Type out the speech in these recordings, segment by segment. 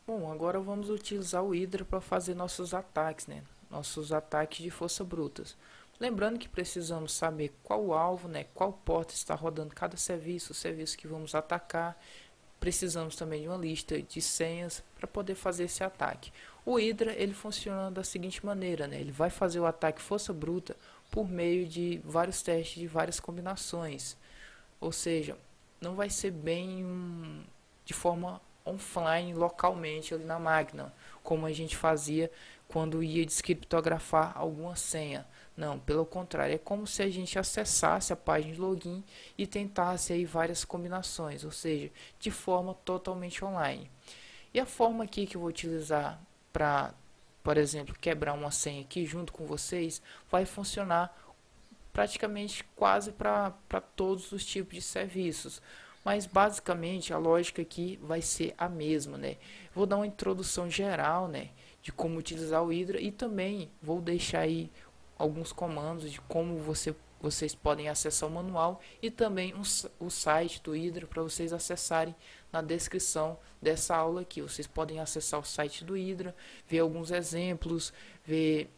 Bom, agora vamos utilizar o Hydra para fazer nossos ataques, né? Nossos ataques de força brutas. Lembrando que precisamos saber qual o alvo, né? Qual porta está rodando cada serviço, o serviço que vamos atacar. Precisamos também de uma lista de senhas para poder fazer esse ataque. O Hydra ele funciona da seguinte maneira, né? Ele vai fazer o ataque força bruta por meio de vários testes de várias combinações. Ou seja, não vai ser bem de forma offline, localmente ali na máquina, como a gente fazia quando ia descriptografar alguma senha. Não, pelo contrário, é como se a gente acessasse a página de login e tentasse aí várias combinações, ou seja, de forma totalmente online. E a forma aqui que eu vou utilizar para, por exemplo, quebrar uma senha aqui junto com vocês, vai funcionar praticamente quase para todos os tipos de serviços. Mas basicamente a lógica aqui vai ser a mesma, né? Vou dar uma introdução geral, né, de como utilizar o Hydra e também vou deixar aí alguns comandos de como vocês podem acessar o manual e também o site do Hydra para vocês acessarem na descrição dessa aula aqui. Vocês podem acessar o site do Hydra, ver alguns exemplos, ver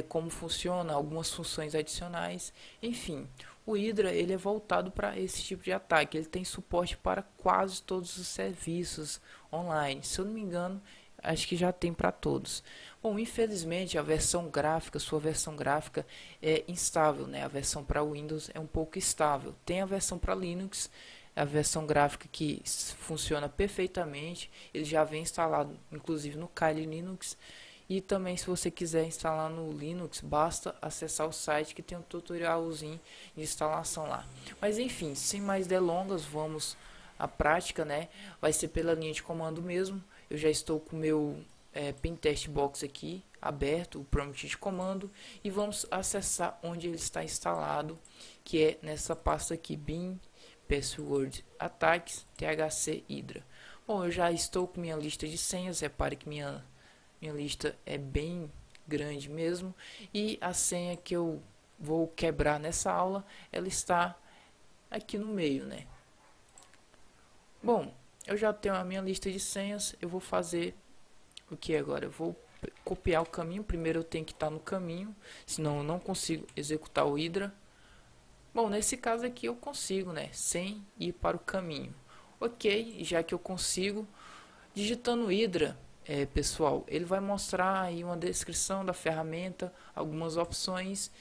como funciona, algumas funções adicionais, enfim. O Hydra ele é voltado para esse tipo de ataque, ele tem suporte para quase todos os serviços online, se eu não me engano, acho que já tem para todos. Bom, infelizmente a versão gráfica, sua versão gráfica é instável, né? A versão para Windows é um pouco estável. Tem a versão para Linux, a versão gráfica que funciona perfeitamente, ele já vem instalado inclusive no Kali Linux. E também se você quiser instalar no Linux, basta acessar o site que tem um tutorialzinho de instalação lá. Mas enfim, sem mais delongas, vamos à prática, né? Vai ser pela linha de comando mesmo. Eu já estou com o meu Pentest Box aqui aberto, o prompt de comando, e vamos acessar onde ele está instalado, que é nessa pasta aqui, bin password attacks thc hydra. Bom, eu já estou com minha lista de senhas, repare que minha lista é bem grande mesmo, e a senha que eu vou quebrar nessa aula, ela está aqui no meio, né? Bom, eu já tenho a minha lista de senhas, eu vou fazer o que agora? Eu vou copiar o caminho, primeiro eu tenho que estar no caminho, senão eu não consigo executar o Hydra. Bom, nesse caso aqui eu consigo, né? Sem ir para o caminho. Ok, já que eu consigo, digitando Hydra, pessoal, ele vai mostrar aí uma descrição da ferramenta, algumas opções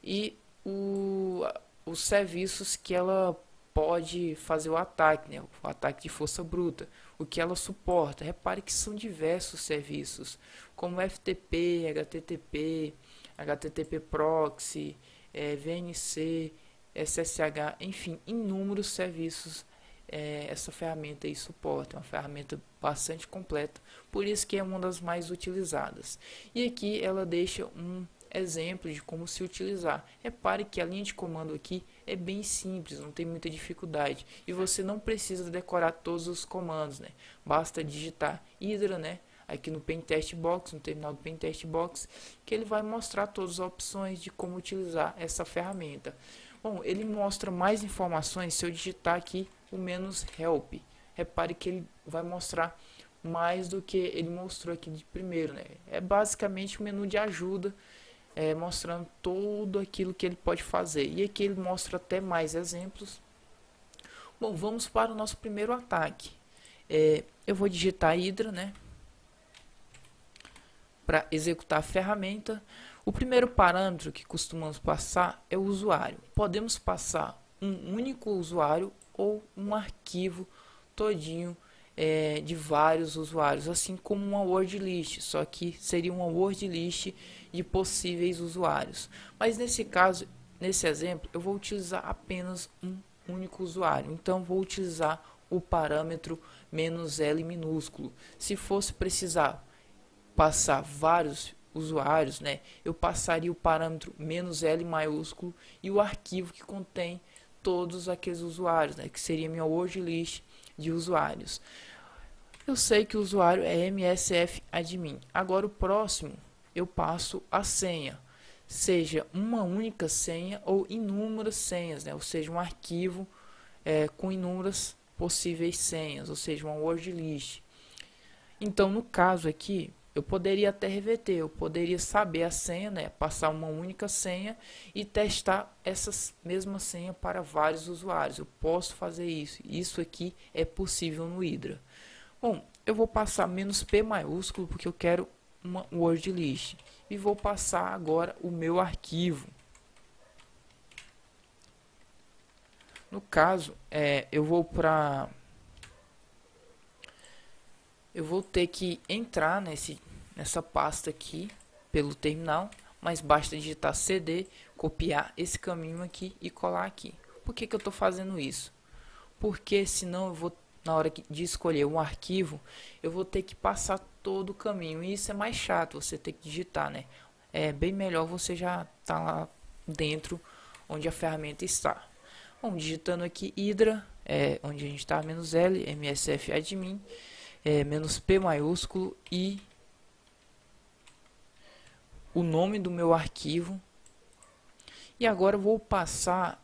e os serviços que ela pode fazer o ataque, né? O ataque de força bruta, o que ela suporta. Repare que são diversos serviços, como FTP, HTTP, HTTP Proxy, VNC, SSH, enfim, inúmeros serviços essa ferramenta aí suporta, é uma ferramenta bastante completa, por isso que é uma das mais utilizadas. E aqui ela deixa um exemplo de como se utilizar. Repare que a linha de comando aqui é bem simples, não tem muita dificuldade e você não precisa decorar todos os comandos, né? Basta digitar Hydra, né? Aqui no Pentest Box, no terminal do Pentest Box, que ele vai mostrar todas as opções de como utilizar essa ferramenta. Bom, ele mostra mais informações se eu digitar aqui o menos help. Repare que ele vai mostrar mais do que ele mostrou aqui de primeiro, né? É basicamente um menu de ajuda, mostrando tudo aquilo que ele pode fazer. E aqui ele mostra até mais exemplos. Bom, vamos para o nosso primeiro ataque. Eu vou digitar Hydra, né? Para executar a ferramenta. O primeiro parâmetro que costumamos passar é o usuário. Podemos passar um único usuário ou um arquivo todinho de vários usuários, assim como uma word list, só que seria uma word list de possíveis usuários. Mas nesse caso, nesse exemplo, eu vou utilizar apenas um único usuário. Então vou utilizar o parâmetro "-l" minúsculo. Se fosse precisar passar vários usuários, né, eu passaria o parâmetro "-l" maiúsculo e o arquivo que contém todos aqueles usuários, né, que seria minha word list de usuários. Eu sei que o usuário é msfadmin. Agora o próximo eu passo a senha, seja uma única senha ou inúmeras senhas, né, ou seja, um arquivo com inúmeras possíveis senhas, ou seja, uma word list. Então, no caso aqui, eu poderia até reverter, eu poderia saber a senha, né, passar uma única senha e testar essa mesma senha para vários usuários. Eu posso fazer isso. Isso aqui é possível no Hydra. Bom, eu vou passar "-p" maiúsculo porque eu quero uma word list. E vou passar agora o meu arquivo. No caso, eu vou ter que entrar nessa pasta aqui pelo terminal, mas basta digitar cd, copiar esse caminho aqui e colar aqui. Por que eu estou fazendo isso? Porque senão eu vou, na hora de escolher um arquivo, eu vou ter que passar todo o caminho, e isso é mais chato, você ter que digitar, né? É bem melhor você já tá lá dentro onde a ferramenta está. Bom, digitando aqui Hydra, onde a gente está, "-l", msf admin, "-p" maiúsculo e o nome do meu arquivo. E agora eu vou passar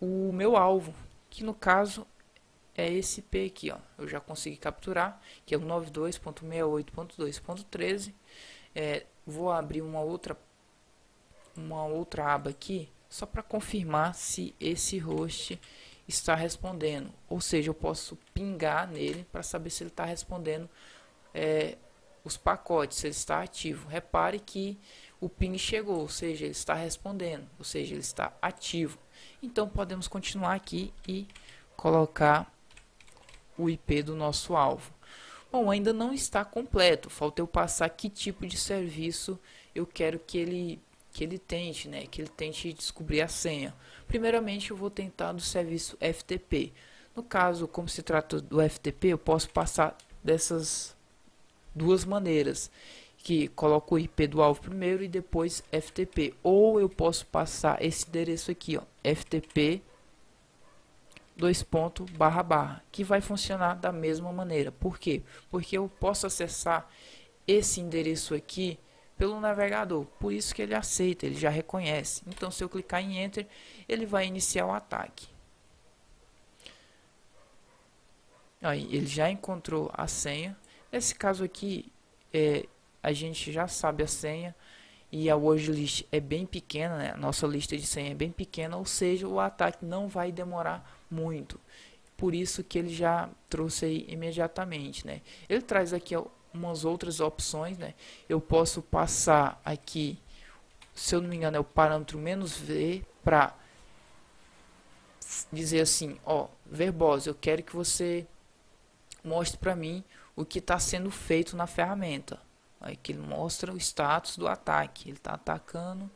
o meu alvo, que no caso é esse P aqui, ó. Eu já consegui capturar, que é o 92.68.2.13. Vou abrir uma outra aba aqui, só para confirmar se esse host está respondendo. Ou seja, eu posso pingar nele para saber se ele está respondendo os pacotes, se ele está ativo. Repare que o ping chegou, ou seja, ele está respondendo, ou seja, ele está ativo. Então podemos continuar aqui e colocar o IP do nosso alvo. Bom, ainda não está completo, falta eu passar que tipo de serviço eu quero que ele tente, né? Que ele tente descobrir a senha. Primeiramente eu vou tentar do serviço FTP. No caso, como se trata do FTP, eu posso passar dessas duas maneiras, que coloco o IP do alvo primeiro e depois FTP, ou eu posso passar esse endereço aqui, ó, FTP //, que vai funcionar da mesma maneira. Por quê? Porque eu posso acessar esse endereço aqui pelo navegador, por isso que ele aceita, ele já reconhece. Então, se eu clicar em Enter, ele vai iniciar o ataque. Aí, ele já encontrou a senha. Nesse caso aqui, a gente já sabe a senha e a word list é bem pequena, né? A nossa lista de senha é bem pequena, ou seja, o ataque não vai demorar muito. Por isso que ele já trouxe aí imediatamente, né? Ele traz aqui umas outras opções, né? Eu posso passar aqui, se eu não me engano, é o parâmetro "-v" para dizer assim, ó, Verbose, eu quero que você mostre para mim o que está sendo feito na ferramenta. Aí que ele mostra o status do ataque. Ele está atacando.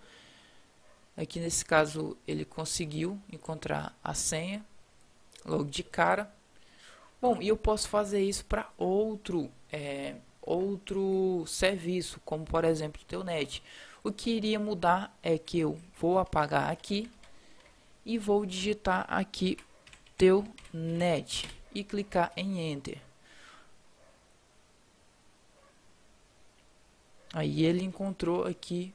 Aqui nesse caso ele conseguiu encontrar a senha logo de cara. Bom, e eu posso fazer isso para outro serviço, como por exemplo o Telnet. O que iria mudar é que eu vou apagar aqui e vou digitar aqui Telnet e clicar em Enter. Aí ele encontrou aqui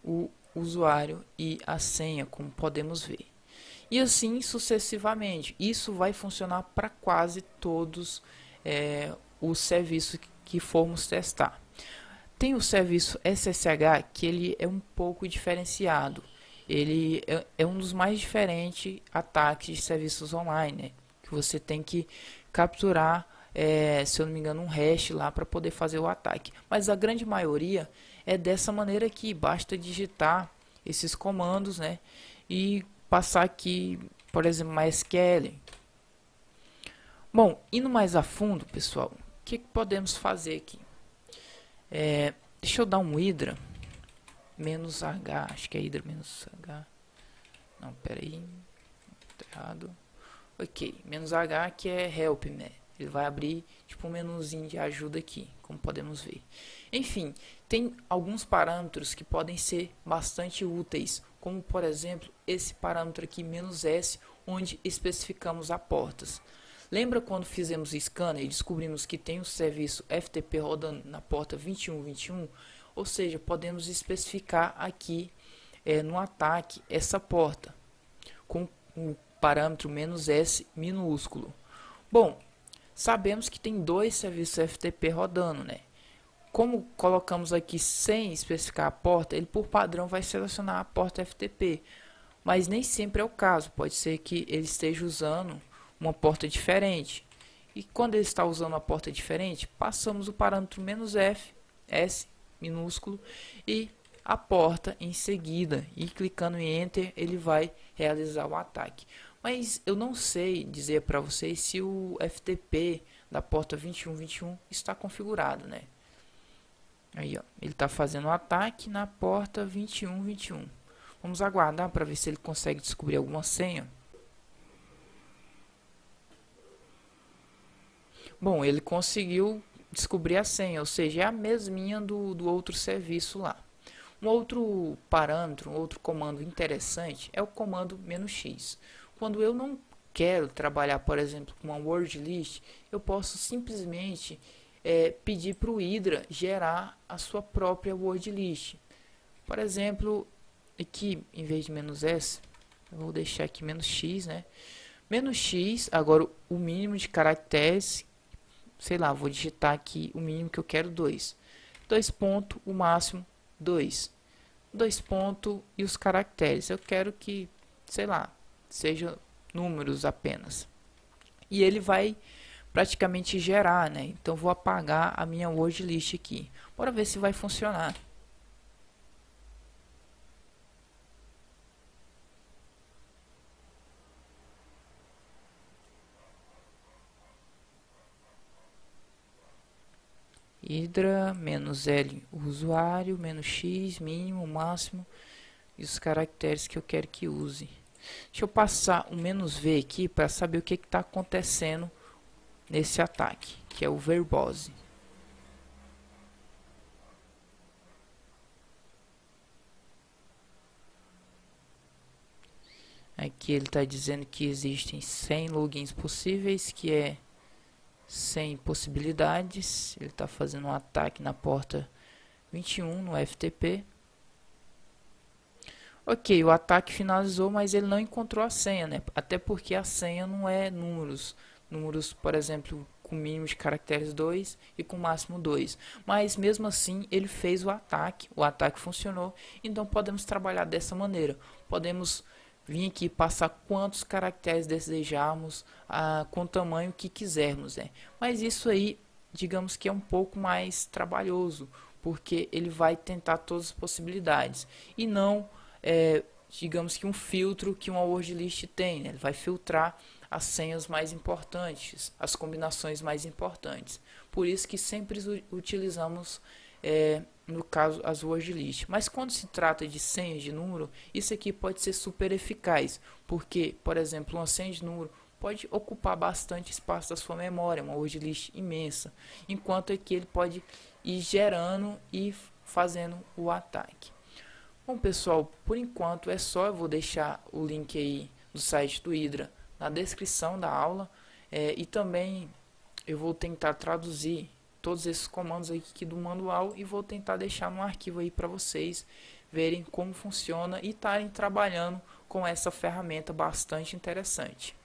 o usuário e a senha, como podemos ver. E assim sucessivamente. Isso vai funcionar para quase todos os serviços que formos testar. Tem o serviço SSH, que ele é um pouco diferenciado. Ele é um dos mais diferentes ataques de serviços online, né? Que você tem que capturar, se eu não me engano, um hash lá para poder fazer o ataque. Mas a grande maioria é dessa maneira aqui. Basta digitar esses comandos, né? E passar aqui, por exemplo, MySQL. Bom, indo mais a fundo, pessoal, o que podemos fazer aqui? Deixa eu dar um Hydra -h, acho que é Hydra -h. Não, peraí, tá errado. Ok, -h que é help, né? Ele vai abrir tipo um menuzinho de ajuda aqui, como podemos ver. Enfim, tem alguns parâmetros que podem ser bastante úteis, como por exemplo esse parâmetro aqui "-s", onde especificamos a portas. Lembra quando fizemos o scanner e descobrimos que tem o serviço FTP rodando na porta 2121? Ou seja, podemos especificar aqui no ataque essa porta com o parâmetro "-s" minúsculo. Bom, Sabemos que tem dois serviços FTP rodando, né? Como colocamos aqui sem especificar a porta, ele por padrão vai selecionar a porta FTP, mas nem sempre é o caso, pode ser que ele esteja usando uma porta diferente. E quando ele está usando uma porta diferente, passamos o parâmetro "-f", S minúsculo, e a porta em seguida, e clicando em Enter ele vai realizar o ataque. Mas eu não sei dizer para vocês se o FTP da porta 2121 está configurado, né? Aí, ó, ele está fazendo o ataque na porta 2121. Vamos aguardar para ver se ele consegue descobrir alguma senha. Bom, ele conseguiu descobrir a senha, ou seja, é a mesminha do outro serviço lá. Um outro parâmetro, um outro comando interessante é o comando "-x". Quando eu não quero trabalhar, por exemplo, com uma word list, eu posso simplesmente pedir para o Hydra gerar a sua própria word list. Por exemplo, aqui em vez de "-s", eu vou deixar aqui "-x", né? "-x", agora o mínimo de caracteres, sei lá, vou digitar aqui o mínimo que eu quero, 2. 2 ponto, o máximo 2. 2 ponto e os caracteres, eu quero que, sei lá, sejam números apenas. E ele vai praticamente gerar, né? Então vou apagar a minha word list aqui. Bora ver se vai funcionar. Hydra, "-l", o usuário, "-x", mínimo, máximo e os caracteres que eu quero que use. Deixa eu passar o "-v" aqui para saber o que está acontecendo nesse ataque, que é o verbose. Aqui ele está dizendo que existem 100 logins possíveis, que é 100 possibilidades. Ele está fazendo um ataque na porta 21 no FTP. Ok, o ataque finalizou, mas ele não encontrou a senha, né? Até porque a senha não é números. Números, por exemplo, com mínimo de caracteres 2 e com máximo 2. Mas mesmo assim ele fez o ataque funcionou. Então podemos trabalhar dessa maneira. Podemos vir aqui e passar quantos caracteres desejarmos, com o tamanho que quisermos, né? Mas isso aí, digamos que é um pouco mais trabalhoso, porque ele vai tentar todas as possibilidades e não, digamos que um filtro que uma word list tem, né? Ele vai filtrar as senhas mais importantes, as combinações mais importantes. Por isso que sempre utilizamos, no caso, as word list. Mas quando se trata de senhas de número, isso aqui pode ser super eficaz, porque, por exemplo, uma senha de número pode ocupar bastante espaço da sua memória, uma word list imensa, enquanto aqui ele pode ir gerando e fazendo o ataque. Bom, pessoal, por enquanto é só. Eu vou deixar o link aí do site do Hydra na descrição da aula, e também eu vou tentar traduzir todos esses comandos aqui do manual e vou tentar deixar no arquivo aí para vocês verem como funciona e estarem trabalhando com essa ferramenta bastante interessante.